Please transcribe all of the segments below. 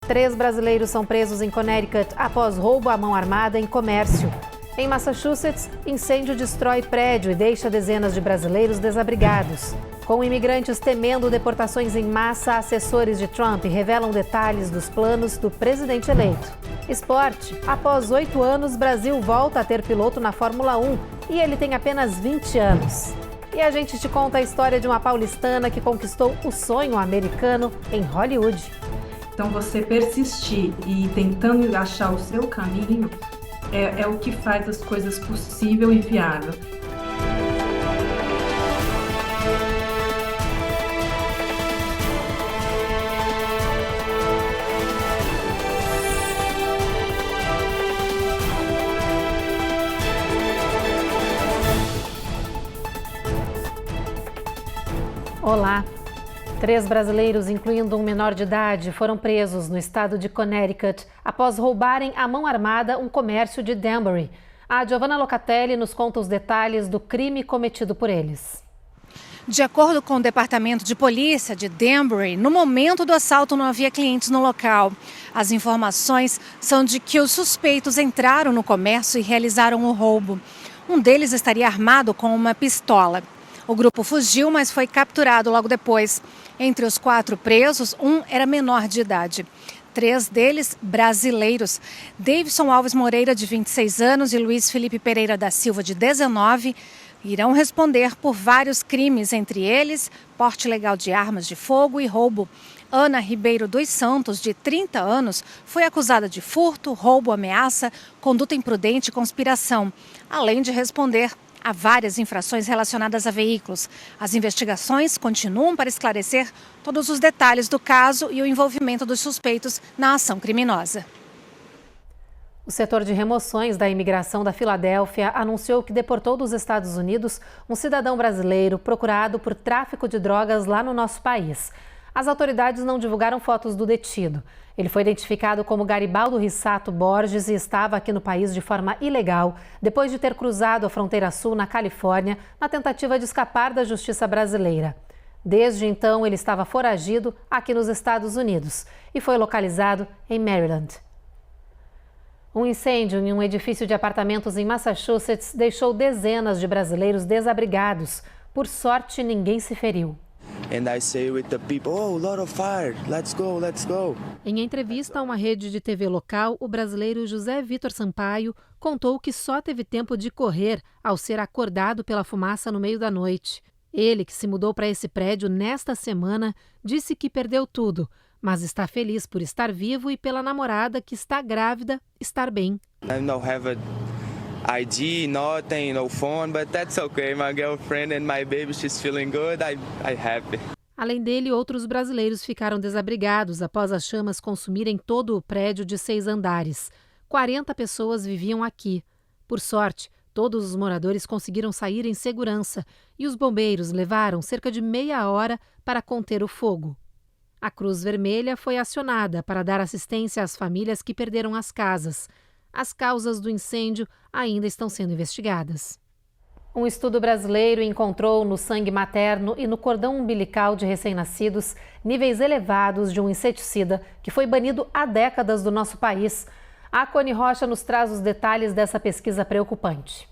3 brasileiros são presos em Connecticut após roubo à mão armada em comércio. Em Massachusetts, incêndio destrói prédio e deixa dezenas de brasileiros desabrigados. Com imigrantes temendo deportações em massa, assessores de Trump revelam detalhes dos planos do presidente eleito. Esporte. Após 8 anos, Brasil volta a ter piloto na Fórmula 1 e ele tem apenas 20 anos. E a gente te conta a história de uma paulistana que conquistou o sonho americano em Hollywood. Então, você persistir e tentando achar o seu caminho é o que faz as coisas possível e viável. Olá! 3 brasileiros, incluindo um menor de idade, foram presos no estado de Connecticut após roubarem à mão armada um comércio de Danbury. A Giovanna Locatelli nos conta os detalhes do crime cometido por eles. De acordo com o Departamento de Polícia de Danbury, no momento do assalto não havia clientes no local. As informações são de que os suspeitos entraram no comércio e realizaram o roubo. Um deles estaria armado com uma pistola. O grupo fugiu, mas foi capturado logo depois. Entre os 4 presos, um era menor de idade. 3 deles brasileiros. Davidson Alves Moreira, de 26 anos, e Luiz Felipe Pereira da Silva, de 19, irão responder por vários crimes, entre eles porte ilegal de armas de fogo e roubo. Ana Ribeiro dos Santos, de 30 anos, foi acusada de furto, roubo, ameaça, conduta imprudente e conspiração, além de responder a várias infrações relacionadas a veículos. As investigações continuam para esclarecer todos os detalhes do caso e o envolvimento dos suspeitos na ação criminosa. O setor de remoções da imigração da Filadélfia anunciou que deportou dos Estados Unidos um cidadão brasileiro procurado por tráfico de drogas lá no nosso país. As autoridades não divulgaram fotos do detido. Ele foi identificado como Garibaldo Rissato Borges e estava aqui no país de forma ilegal, depois de ter cruzado a fronteira sul na Califórnia, na tentativa de escapar da justiça brasileira. Desde então, ele estava foragido aqui nos Estados Unidos e foi localizado em Maryland. Um incêndio em um edifício de apartamentos em Massachusetts deixou dezenas de brasileiros desabrigados. Por sorte, ninguém se feriu. Em entrevista a uma rede de TV local, o brasileiro José Vitor Sampaio contou que só teve tempo de correr ao ser acordado pela fumaça no meio da noite. Ele, que se mudou para esse prédio nesta semana, disse que perdeu tudo, mas está feliz por estar vivo e pela namorada, que está grávida, estar bem. ID, nothing, no phone, but that's okay. My girlfriend and my baby, she's feeling good. I'm happy. Além dele, outros brasileiros ficaram desabrigados após as chamas consumirem todo o prédio de 6 andares. 40 pessoas viviam aqui. Por sorte, todos os moradores conseguiram sair em segurança e os bombeiros levaram cerca de meia hora para conter o fogo. A Cruz Vermelha foi acionada para dar assistência às famílias que perderam as casas. As causas do incêndio ainda estão sendo investigadas. Um estudo brasileiro encontrou no sangue materno e no cordão umbilical de recém-nascidos níveis elevados de um inseticida que foi banido há décadas do nosso país. A Cone Rocha nos traz os detalhes dessa pesquisa preocupante.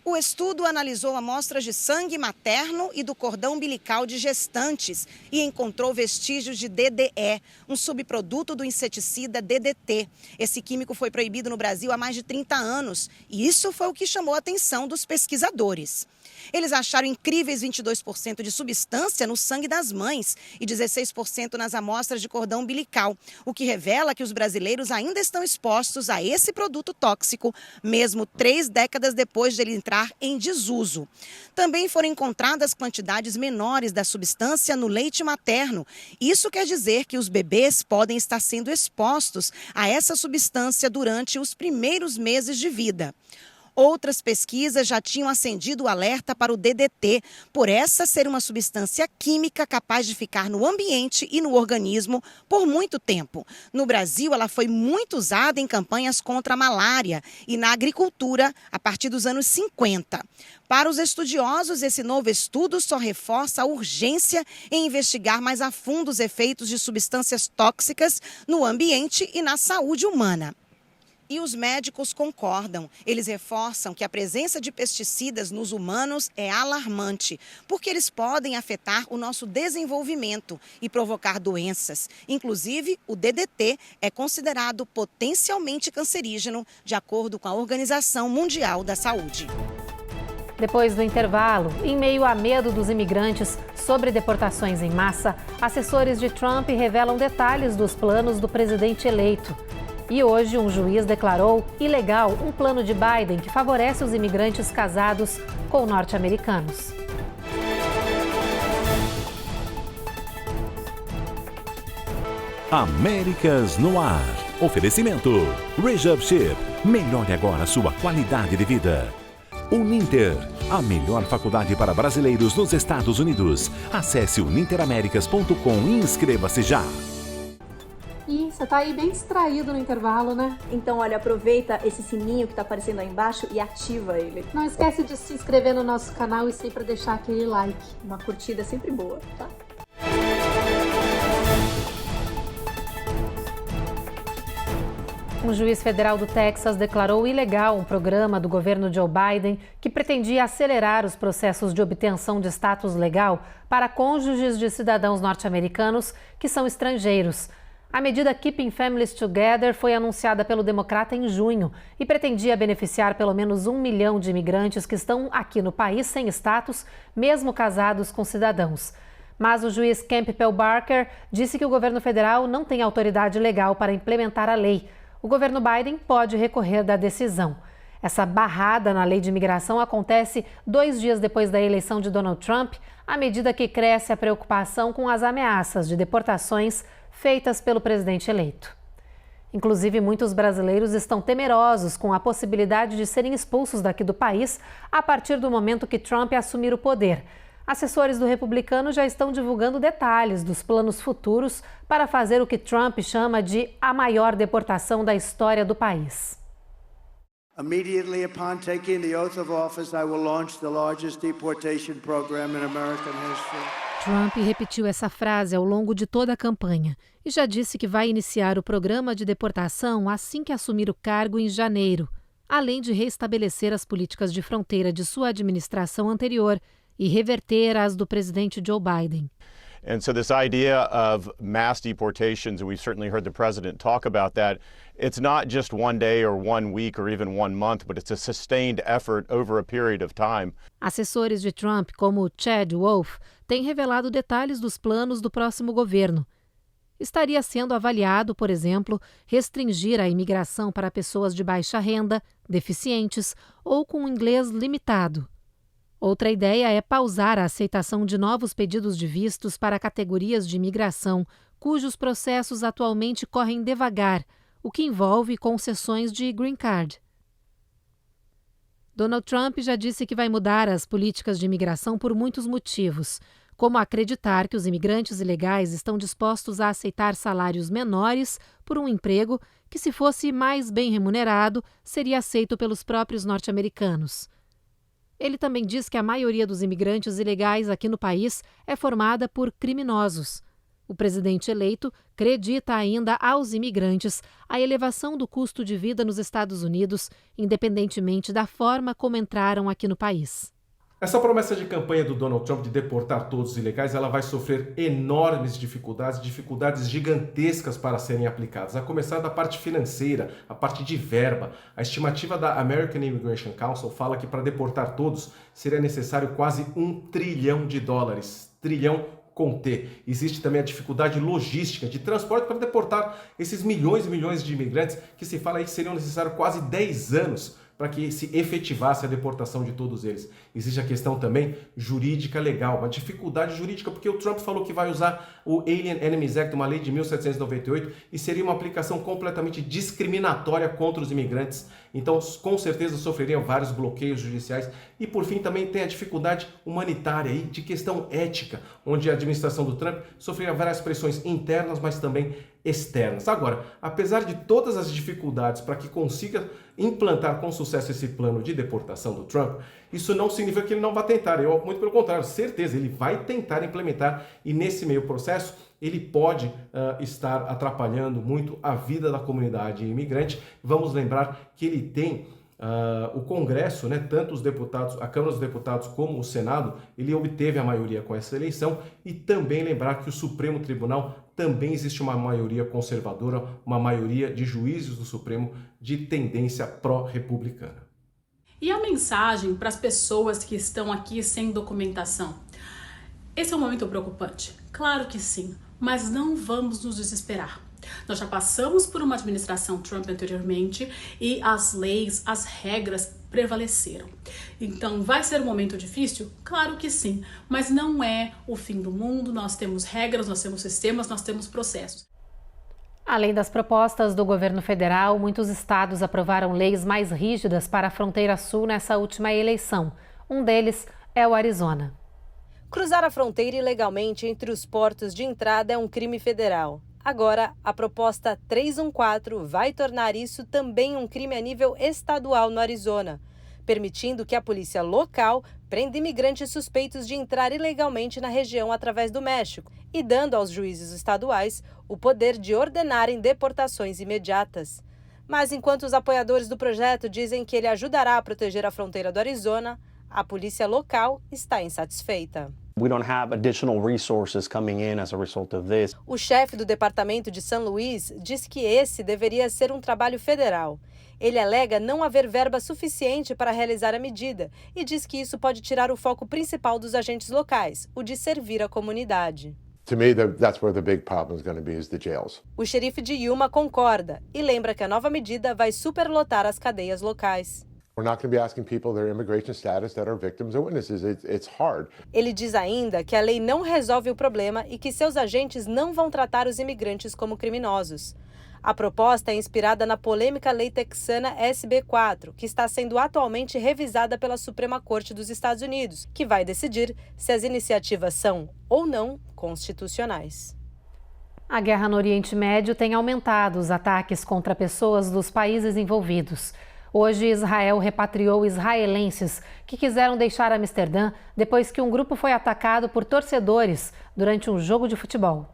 O estudo analisou amostras de sangue materno e do cordão umbilical de gestantes e encontrou vestígios de DDE, um subproduto do inseticida DDT. Esse químico foi proibido no Brasil há mais de 30 anos e isso foi o que chamou a atenção dos pesquisadores. Eles acharam incríveis 22% de substância no sangue das mães e 16% nas amostras de cordão umbilical, o que revela que os brasileiros ainda estão expostos a esse produto tóxico, mesmo 3 décadas depois de ele entrar em desuso. Também foram encontradas quantidades menores da substância no leite materno. Isso quer dizer que os bebês podem estar sendo expostos a essa substância durante os primeiros meses de vida. Outras pesquisas já tinham acendido o alerta para o DDT, por essa ser uma substância química capaz de ficar no ambiente e no organismo por muito tempo. No Brasil, ela foi muito usada em campanhas contra a malária e na agricultura a partir dos anos 50. Para os estudiosos, esse novo estudo só reforça a urgência em investigar mais a fundo os efeitos de substâncias tóxicas no ambiente e na saúde humana. E os médicos concordam. Eles reforçam que a presença de pesticidas nos humanos é alarmante, porque eles podem afetar o nosso desenvolvimento e provocar doenças. Inclusive, o DDT é considerado potencialmente cancerígeno, de acordo com a Organização Mundial da Saúde. Depois do intervalo, em meio a medo dos imigrantes sobre deportações em massa, assessores de Trump revelam detalhes dos planos do presidente eleito. E hoje, um juiz declarou ilegal um plano de Biden que favorece os imigrantes casados com norte-americanos. Américas no Ar. Oferecimento. Rejab Chip. Melhore agora a sua qualidade de vida. Uninter. A melhor faculdade para brasileiros nos Estados Unidos. Acesse uninteraméricas.com e inscreva-se já. E você tá aí bem distraído no intervalo, né? Então, olha, aproveita esse sininho que tá aparecendo aí embaixo e ativa ele. Não esquece de se inscrever no nosso canal e sempre deixar aquele like. Uma curtida é sempre boa, tá? Um juiz federal do Texas declarou ilegal um programa do governo Joe Biden que pretendia acelerar os processos de obtenção de status legal para cônjuges de cidadãos norte-americanos que são estrangeiros. A medida Keeping Families Together foi anunciada pelo democrata em junho e pretendia beneficiar pelo menos 1 milhão de imigrantes que estão aqui no país sem status, mesmo casados com cidadãos. Mas o juiz Campbell Barker disse que o governo federal não tem autoridade legal para implementar a lei. O governo Biden pode recorrer da decisão. Essa barrada na lei de imigração acontece 2 dias depois da eleição de Donald Trump, à medida que cresce a preocupação com as ameaças de deportações feitas pelo presidente eleito. Inclusive, muitos brasileiros estão temerosos com a possibilidade de serem expulsos daqui do país a partir do momento que Trump assumir o poder. Assessores do republicano já estão divulgando detalhes dos planos futuros para fazer o que Trump chama de a maior deportação da história do país. Immediately upon taking the oath of office, I will launch the largest deportation program in American history. Trump repetiu essa frase ao longo de toda a campanha e já disse que vai iniciar o programa de deportação assim que assumir o cargo em janeiro, além de reestabelecer as políticas de fronteira de sua administração anterior e reverter as do presidente Joe Biden. And so this idea of mass deportations, and we've certainly heard the president talk about that, it's not just one day or 1 week or even 1 month, but it's a sustained effort over a period of time. Assessores de Trump, como Chad Wolf, têm revelado detalhes dos planos do próximo governo. Estaria sendo avaliado, por exemplo, restringir a imigração para pessoas de baixa renda, deficientes ou com inglês limitado. Outra ideia é pausar a aceitação de novos pedidos de vistos para categorias de imigração, cujos processos atualmente correm devagar, o que envolve concessões de green card. Donald Trump já disse que vai mudar as políticas de imigração por muitos motivos, como acreditar que os imigrantes ilegais estão dispostos a aceitar salários menores por um emprego que, se fosse mais bem remunerado, seria aceito pelos próprios norte-americanos. Ele também diz que a maioria dos imigrantes ilegais aqui no país é formada por criminosos. O presidente eleito acredita ainda aos imigrantes a elevação do custo de vida nos Estados Unidos, independentemente da forma como entraram aqui no país. Essa promessa de campanha do Donald Trump de deportar todos os ilegais, ela vai sofrer enormes dificuldades gigantescas para serem aplicadas, a começar da parte financeira, a parte de verba. A estimativa da American Immigration Council fala que para deportar todos seria necessário quase $1 trilhão, trilhão com T. Existe também a dificuldade logística de transporte para deportar esses milhões e milhões de imigrantes que se fala aí que seriam necessários quase 10 anos para que se efetivasse a deportação de todos eles. Existe a questão também jurídica legal, uma dificuldade jurídica, porque o Trump falou que vai usar o Alien Enemies Act, uma lei de 1798, e seria uma aplicação completamente discriminatória contra os imigrantes. Então, com certeza, sofreriam vários bloqueios judiciais. E, por fim, também tem a dificuldade humanitária aí, de questão ética, onde a administração do Trump sofreria várias pressões internas, mas também externas. Agora, apesar de todas as dificuldades para que consiga implantar com sucesso esse plano de deportação do Trump, isso não significa que ele não vai tentar. Muito pelo contrário, certeza, ele vai tentar implementar, e nesse meio processo ele pode estar atrapalhando muito a vida da comunidade imigrante. Vamos lembrar que ele tem o Congresso, né, tanto os deputados, a Câmara dos Deputados como o Senado, ele obteve a maioria com essa eleição, e também lembrar que o Supremo Tribunal também existe uma maioria conservadora, uma maioria de juízes do Supremo de tendência pró-republicana. E a mensagem para as pessoas que estão aqui sem documentação? Esse é um momento preocupante? Claro que sim, mas não vamos nos desesperar. Nós já passamos por uma administração Trump anteriormente e as leis, as regras prevaleceram. Então, vai ser um momento difícil? Claro que sim, mas não é o fim do mundo. Nós temos regras, nós temos sistemas, nós temos processos. Além das propostas do governo federal, muitos estados aprovaram leis mais rígidas para a fronteira sul nessa última eleição. Um deles é o Arizona. Cruzar a fronteira ilegalmente entre os portos de entrada é um crime federal. Agora, a proposta 314 vai tornar isso também um crime a nível estadual no Arizona, permitindo que a polícia local prenda imigrantes suspeitos de entrar ilegalmente na região através do México e dando aos juízes estaduais o poder de ordenarem deportações imediatas. Mas enquanto os apoiadores do projeto dizem que ele ajudará a proteger a fronteira do Arizona, a polícia local está insatisfeita. We don't have additional resources coming in as a result of this. O chefe do departamento de São Luís diz que esse deveria ser um trabalho federal. Ele alega não haver verba suficiente para realizar a medida e diz que isso pode tirar o foco principal dos agentes locais, o de servir a comunidade. To me, that's where the big problem is going to be, is the jails. O xerife de Yuma concorda e lembra que a nova medida vai superlotar as cadeias locais. We're not going to be asking people their immigration status that are victims or witnesses. It's hard. Ele diz ainda que a lei não resolve o problema e que seus agentes não vão tratar os imigrantes como criminosos. A proposta é inspirada na polêmica lei texana SB 4, que está sendo atualmente revisada pela Suprema Corte dos Estados Unidos, que vai decidir se as iniciativas são ou não constitucionais. A guerra no Oriente Médio tem aumentado os ataques contra pessoas dos países envolvidos. Hoje, Israel repatriou israelenses que quiseram deixar Amsterdã depois que um grupo foi atacado por torcedores durante um jogo de futebol.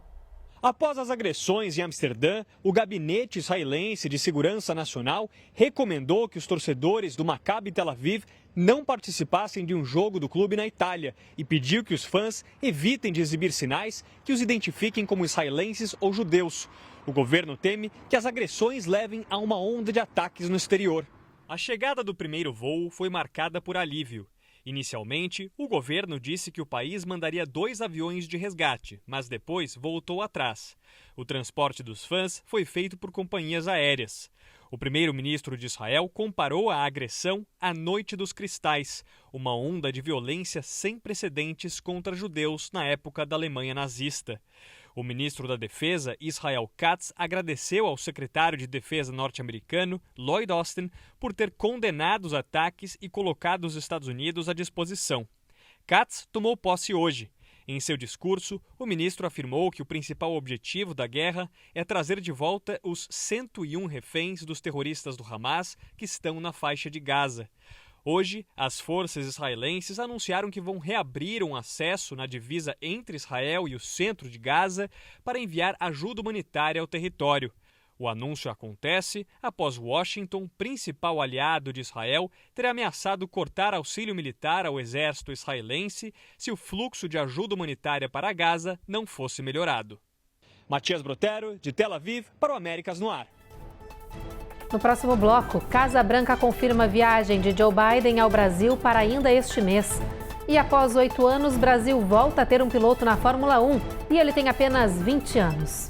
Após as agressões em Amsterdã, o Gabinete Israelense de Segurança Nacional recomendou que os torcedores do Maccabi Tel Aviv não participassem de um jogo do clube na Itália e pediu que os fãs evitem de exibir sinais que os identifiquem como israelenses ou judeus. O governo teme que as agressões levem a uma onda de ataques no exterior. A chegada do primeiro voo foi marcada por alívio. Inicialmente, o governo disse que o país mandaria 2 aviões de resgate, mas depois voltou atrás. O transporte dos fãs foi feito por companhias aéreas. O primeiro-ministro de Israel comparou a agressão à Noite dos Cristais, uma onda de violência sem precedentes contra judeus na época da Alemanha nazista. O ministro da Defesa, Israel Katz, agradeceu ao secretário de Defesa norte-americano, Lloyd Austin, por ter condenado os ataques e colocado os Estados Unidos à disposição. Katz tomou posse hoje. Em seu discurso, o ministro afirmou que o principal objetivo da guerra é trazer de volta os 101 reféns dos terroristas do Hamas que estão na faixa de Gaza. Hoje, as forças israelenses anunciaram que vão reabrir um acesso na divisa entre Israel e o centro de Gaza para enviar ajuda humanitária ao território. O anúncio acontece após Washington, principal aliado de Israel, ter ameaçado cortar auxílio militar ao exército israelense se o fluxo de ajuda humanitária para Gaza não fosse melhorado. Matias Brotero, de Tel Aviv, para o Américas no Ar. No próximo bloco, Casa Branca confirma viagem de Joe Biden ao Brasil para ainda este mês. E após 8 anos, Brasil volta a ter um piloto na Fórmula 1 e ele tem apenas 20 anos.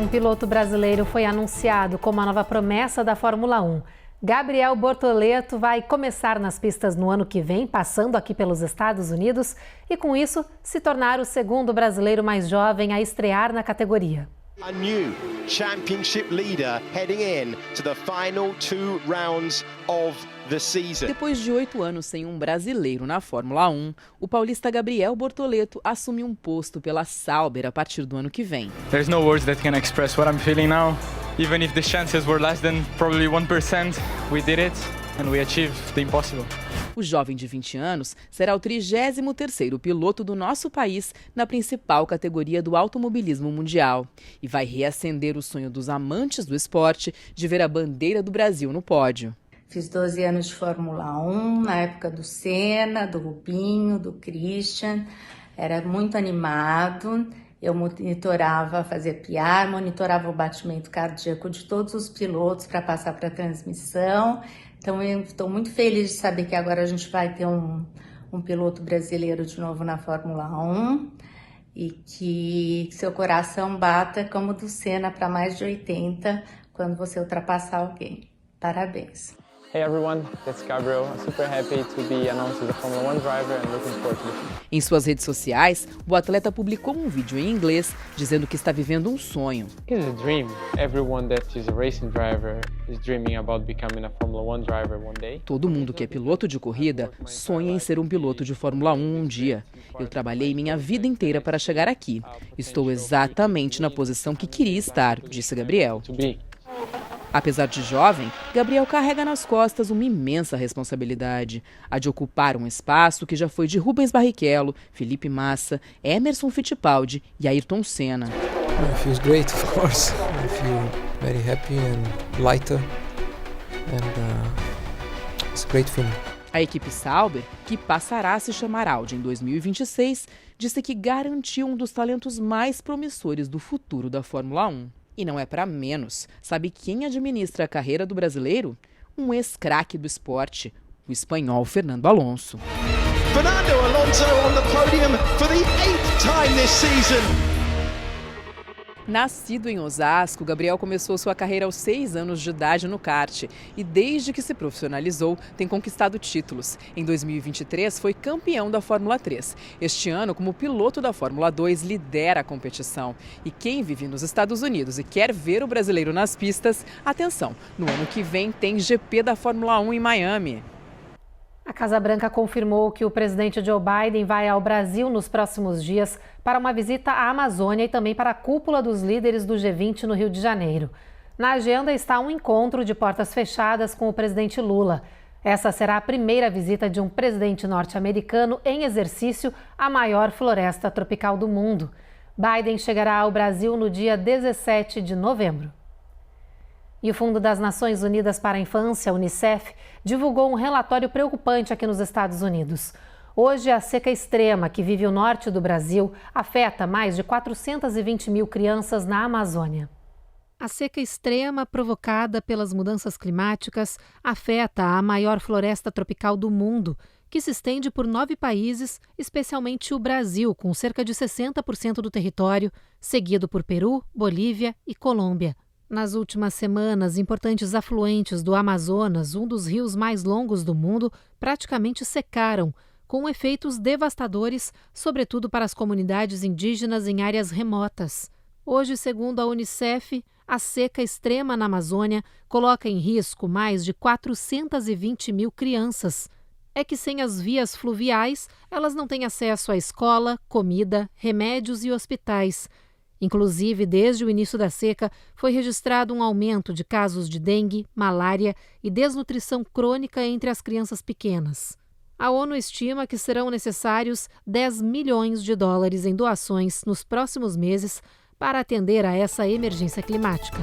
um piloto brasileiro foi anunciado como a nova promessa da Fórmula 1. Gabriel Bortoleto vai começar nas pistas no ano que vem, passando aqui pelos Estados Unidos e, com isso, se tornar o segundo brasileiro mais jovem a estrear na categoria. A new championship leader heading in to the final 2 rounds of the season. Depois de 8 anos sem um brasileiro na Fórmula 1, o paulista Gabriel Bortoleto assume um posto pela Sauber a partir do ano que vem. There's no words that can express what I'm feeling now. Even if the chances were less than probably 1%, we did it and we achieved the impossible. O jovem de 20 anos será o 33º piloto do nosso país na principal categoria do automobilismo mundial e vai reacender o sonho dos amantes do esporte de ver a bandeira do Brasil no pódio. Fiz 12 anos de Fórmula 1, na época do Senna, do Rubinho, do Christian. Era muito animado. Eu monitorava, fazia PR, monitorava o batimento cardíaco de todos os pilotos para passar para a transmissão. Então eu estou muito feliz de saber que agora a gente vai ter um piloto brasileiro de novo na Fórmula 1 e que seu coração bata como o do Senna para mais de 80 quando você ultrapassar alguém. Parabéns! Hey everyone, that's Gabriel. I'm super happy to be announced as a Formula 1 driver and looking forward to it. Em suas redes sociais, o atleta publicou um vídeo em inglês dizendo que está vivendo um sonho. It's a dream. Everyone that is a racing driver is dreaming about becoming a Formula 1 driver one day. Todo mundo que é piloto de corrida sonha em ser um piloto de Fórmula 1 um dia. Eu trabalhei minha vida inteira para chegar aqui. Estou exatamente na posição que queria estar, disse Gabriel. Apesar de jovem, Gabriel carrega nas costas uma imensa responsabilidade, a de ocupar um espaço que já foi de Rubens Barrichello, Felipe Massa, Emerson Fittipaldi e Ayrton Senna. It feels great, of course. I feel very happy and lighter, and it's a great feeling. A equipe Sauber, que passará a se chamar Audi em 2026, disse que garantiu um dos talentos mais promissores do futuro da Fórmula 1. E não é para menos. Sabe quem administra a carreira do brasileiro? Um ex-craque do esporte, o espanhol Fernando Alonso. Fernando Alonso on the podium for the 8th time this season. Nascido em Osasco, Gabriel começou sua carreira aos 6 anos de idade no kart e desde que se profissionalizou tem conquistado títulos. Em 2023 foi campeão da Fórmula 3. Este ano, como piloto da Fórmula 2, lidera a competição. E quem vive nos Estados Unidos e quer ver o brasileiro nas pistas, atenção, no ano que vem tem GP da Fórmula 1 em Miami. A Casa Branca confirmou que o presidente Joe Biden vai ao Brasil nos próximos dias para uma visita à Amazônia e também para a cúpula dos líderes do G20 no Rio de Janeiro. Na agenda está um encontro de portas fechadas com o presidente Lula. Essa será a primeira visita de um presidente norte-americano em exercício à maior floresta tropical do mundo. Biden chegará ao Brasil no dia 17 de novembro. E o Fundo das Nações Unidas para a Infância, Unicef, divulgou um relatório preocupante aqui nos Estados Unidos. Hoje, a seca extrema que vive o norte do Brasil afeta mais de 420 mil crianças na Amazônia. A seca extrema provocada pelas mudanças climáticas afeta a maior floresta tropical do mundo, que se estende por 9 países, especialmente o Brasil, com cerca de 60% do território, seguido por Peru, Bolívia e Colômbia. Nas últimas semanas, importantes afluentes do Amazonas, um dos rios mais longos do mundo, praticamente secaram, com efeitos devastadores, sobretudo para as comunidades indígenas em áreas remotas. Hoje, segundo a Unicef, a seca extrema na Amazônia coloca em risco mais de 420 mil crianças. É que sem as vias fluviais, elas não têm acesso à escola, comida, remédios e hospitais. Inclusive, desde o início da seca, foi registrado um aumento de casos de dengue, malária e desnutrição crônica entre as crianças pequenas. A ONU estima que serão necessários 10 milhões de dólares em doações nos próximos meses para atender a essa emergência climática.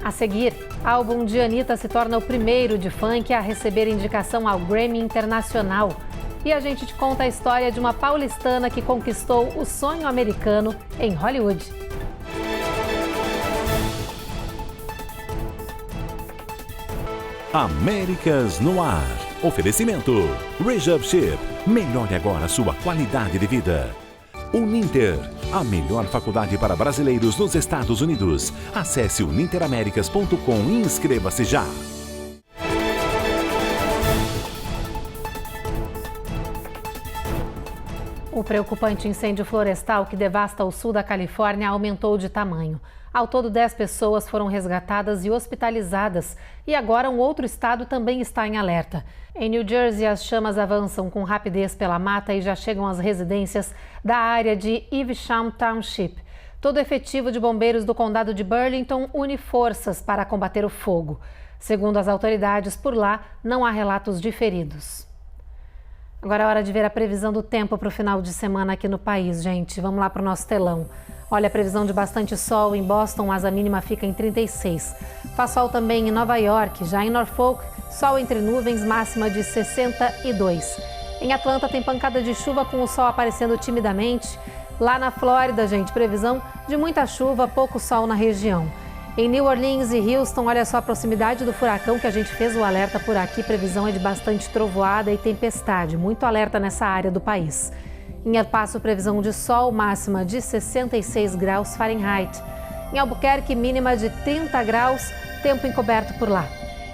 A seguir, o álbum de Anitta se torna o primeiro de funk a receber indicação ao Grammy Internacional. E a gente te conta a história de uma paulistana que conquistou o sonho americano em Hollywood. Américas no Ar. Oferecimento. Rejup Ship. Melhore agora sua qualidade de vida. Uninter, a melhor faculdade para brasileiros nos Estados Unidos. Acesse uninteraméricas.com e inscreva-se já. O preocupante incêndio florestal que devasta o sul da Califórnia aumentou de tamanho. Ao todo, 10 pessoas foram resgatadas e hospitalizadas. E agora um outro estado também está em alerta. Em New Jersey, as chamas avançam com rapidez pela mata e já chegam às residências da área de Evesham Township. Todo o efetivo de bombeiros do condado de Burlington une forças para combater o fogo. Segundo as autoridades por lá, não há relatos de feridos. Agora é hora de ver a previsão do tempo para o final de semana aqui no país, gente. Vamos lá para o nosso telão. Olha, a previsão de bastante sol em Boston, mas a mínima fica em 36. Faz sol também em Nova York, já em Norfolk, sol entre nuvens, máxima de 62. Em Atlanta tem pancada de chuva com o sol aparecendo timidamente. Lá na Flórida, gente, previsão de muita chuva, pouco sol na região. Em New Orleans e Houston, olha só a proximidade do furacão que a gente fez o alerta por aqui. Previsão é de bastante trovoada e tempestade, muito alerta nessa área do país. Em El Paso, previsão de sol, máxima de 66 graus Fahrenheit. Em Albuquerque, mínima de 30 graus, tempo encoberto por lá.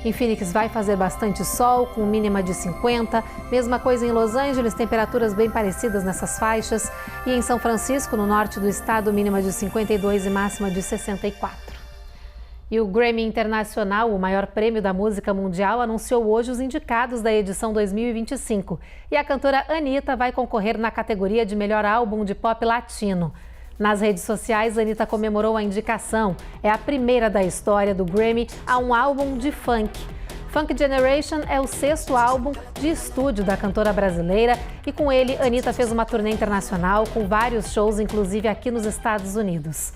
Em Phoenix vai fazer bastante sol, com mínima de 50. Mesma coisa em Los Angeles, temperaturas bem parecidas nessas faixas. E em São Francisco, no norte do estado, mínima de 52 e máxima de 64. E o Grammy Internacional, o maior prêmio da música mundial, anunciou hoje os indicados da edição 2025. E a cantora Anitta vai concorrer na categoria de melhor álbum de pop latino. Nas redes sociais, Anitta comemorou a indicação. É a primeira da história do Grammy a um álbum de funk. Funk Generation é o 6º álbum de estúdio da cantora brasileira e com ele, Anitta fez uma turnê internacional com vários shows, inclusive aqui nos Estados Unidos.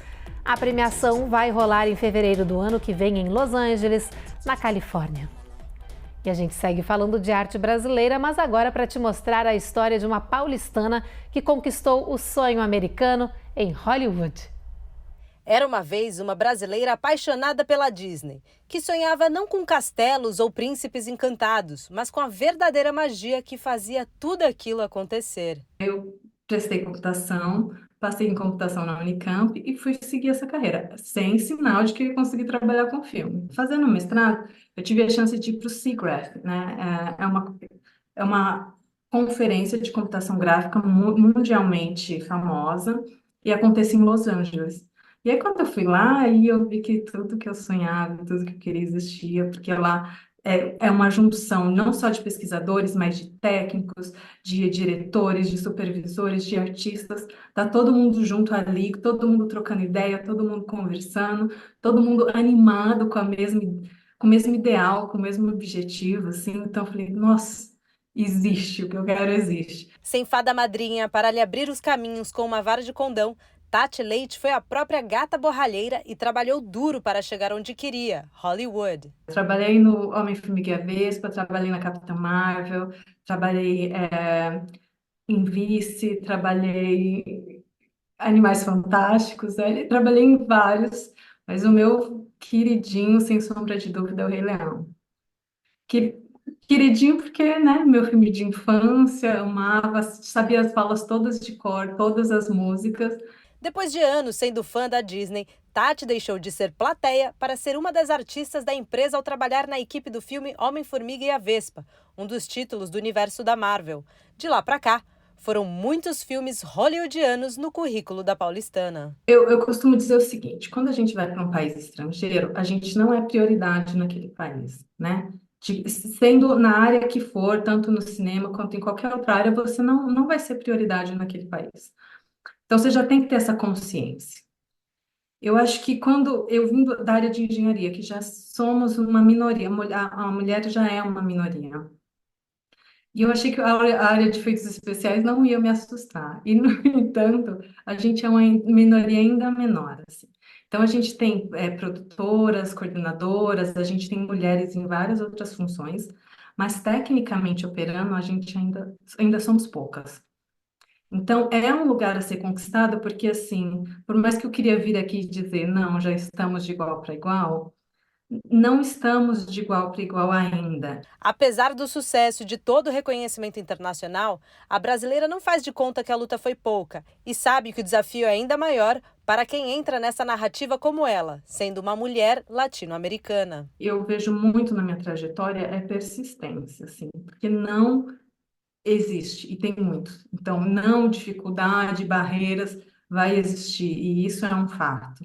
A premiação vai rolar em fevereiro do ano que vem em Los Angeles, na Califórnia. E a gente segue falando de arte brasileira, mas agora para te mostrar a história de uma paulistana que conquistou o sonho americano em Hollywood. Era uma vez uma brasileira apaixonada pela Disney, que sonhava não com castelos ou príncipes encantados, mas com a verdadeira magia que fazia tudo aquilo acontecer. Eu prestei computação, passei em computação na Unicamp e fui seguir essa carreira, sem sinal de que eu ia conseguir trabalhar com filme. Fazendo o mestrado, eu tive a chance de ir para o SIGGRAPH, né? É uma conferência de computação gráfica mundialmente famosa e acontece em Los Angeles. E aí, quando eu fui lá, aí eu vi que tudo que eu sonhava, tudo que eu queria existia, porque lá é uma junção não só de pesquisadores, mas de técnicos, de diretores, de supervisores, de artistas. Tá todo mundo junto ali, todo mundo trocando ideia, todo mundo conversando, todo mundo animado com o mesmo ideal, com o mesmo objetivo, assim. Então eu falei, nossa, existe, o que eu quero existe. Sem fada madrinha para lhe abrir os caminhos com uma vara de condão, Tati Leite foi a própria gata borralheira e trabalhou duro para chegar onde queria, Hollywood. Trabalhei no Homem-Formiga e a Vespa, trabalhei na Capitã Marvel, trabalhei em Vice, trabalhei em Animais Fantásticos, trabalhei em vários, mas o meu queridinho, sem sombra de dúvida, é o Rei Leão. Queridinho porque, né, meu filme de infância, eu amava, sabia as falas todas de cor, todas as músicas. Depois de anos sendo fã da Disney, Tati deixou de ser plateia para ser uma das artistas da empresa ao trabalhar na equipe do filme Homem-Formiga e a Vespa, um dos títulos do universo da Marvel. De lá para cá, foram muitos filmes hollywoodianos no currículo da paulistana. Eu costumo dizer o seguinte, quando a gente vai para um país estrangeiro, a gente não é prioridade naquele país, né? Sendo na área que for, tanto no cinema quanto em qualquer outra área, você não vai ser prioridade naquele país. Então, você já tem que ter essa consciência. Eu acho que quando eu vim da área de engenharia, que já somos uma minoria, a mulher já é uma minoria. E eu achei que a área de efeitos especiais não ia me assustar. E, no entanto, a gente é uma minoria ainda menor, assim. Então, a gente tem produtoras, coordenadoras, a gente tem mulheres em várias outras funções, mas, tecnicamente operando, a gente ainda somos poucas. Então, é um lugar a ser conquistado, porque, assim, por mais que eu queria vir aqui e dizer, não, já estamos de igual para igual, não estamos de igual para igual ainda. Apesar do sucesso e de todo o reconhecimento internacional, a brasileira não faz de conta que a luta foi pouca e sabe que o desafio é ainda maior para quem entra nessa narrativa como ela, sendo uma mulher latino-americana. Eu vejo muito na minha trajetória é persistência, assim, porque não existe, e tem muito. Então, não, dificuldade, barreiras, vai existir, e isso é um fato.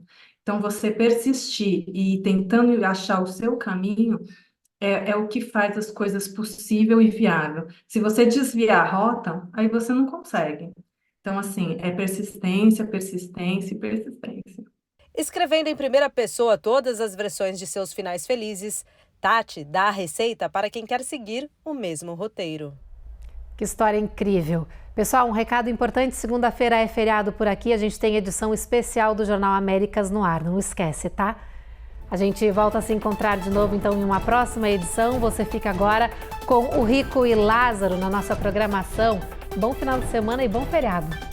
Então, você persistir e tentando achar o seu caminho é o que faz as coisas possível e viável. Se você desviar a rota, aí você não consegue. Então, assim, é persistência, persistência e persistência. Escrevendo em primeira pessoa todas as versões de seus finais felizes, Tati dá a receita para quem quer seguir o mesmo roteiro. Que história incrível. Pessoal, um recado importante, segunda-feira é feriado por aqui, a gente tem edição especial do Jornal Américas no ar, não esquece, tá? A gente volta a se encontrar de novo, então, em uma próxima edição. Você fica agora com o Rico e Lázaro na nossa programação. Bom final de semana e bom feriado.